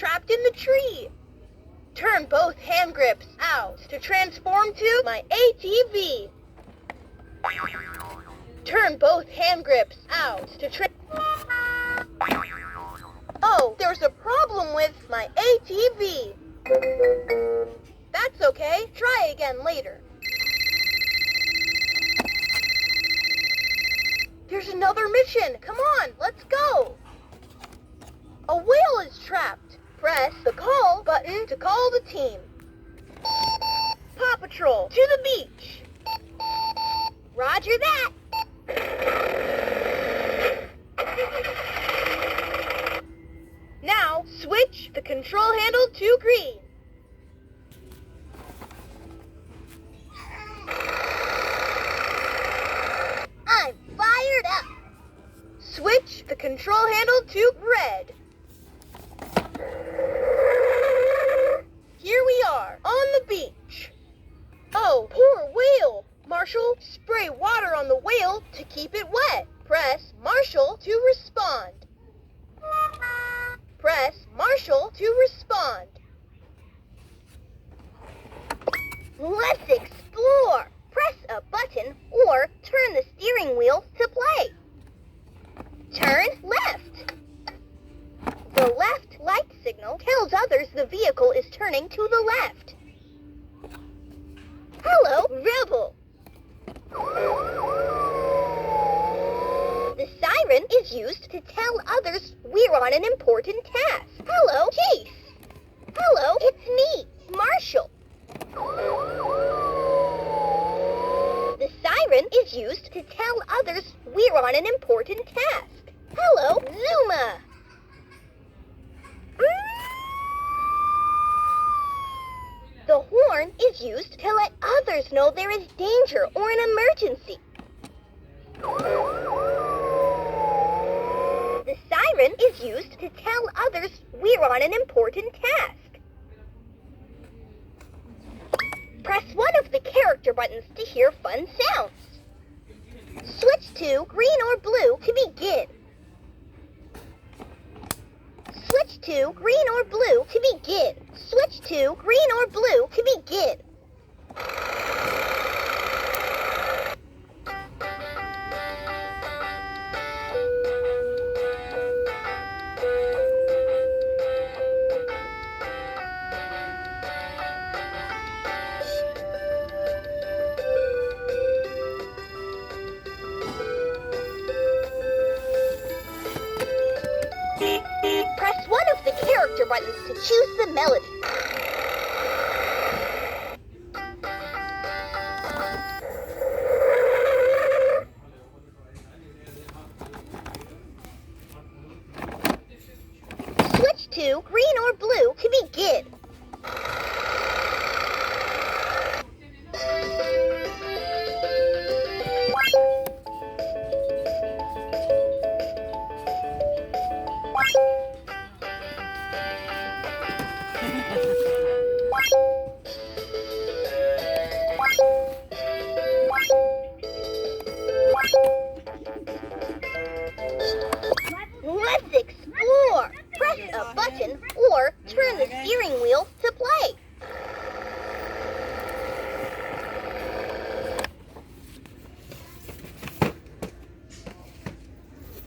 trapped in the tree. Turn both hand grips out to transform to my ATV. Turn both hand grips out to Oh, there's a problem with my ATV. That's okay. Try again later. There's another mission. Come on, let's go. A whale is trapped. Press the call button to call the team. Paw Patrol, to the beach. Roger that. Now, switch the control handle to green. I'm fired up. Switch the control handle to red. Here we are, on the beach. Oh, poor whale. Marshall, spray water on the whale to keep it wet. Press Marshall to respond. Press Marshall to respond. Let's explore. Press a button or turn the steering wheel to play. Turn left. The left light signal tells others the vehicle is turning to the left. Hello, Rebel. The siren is used to tell others we're on an important task. Hello, Chase. Hello, it's me, Marshall. The siren is used to tell others we're on an important task. Hello, Zuma. The horn is used to let others know there is danger or an emergency. The siren is used to tell others we're on an important task. Press one of the character buttons to hear fun sounds. Switch to green or blue to begin. Switch to green or blue to begin. Switch to green or blue to begin. Press one of the character buttons to choose the melody. Switch to green or blue to begin. Let's explore. Press a button or turn the steering wheel to play.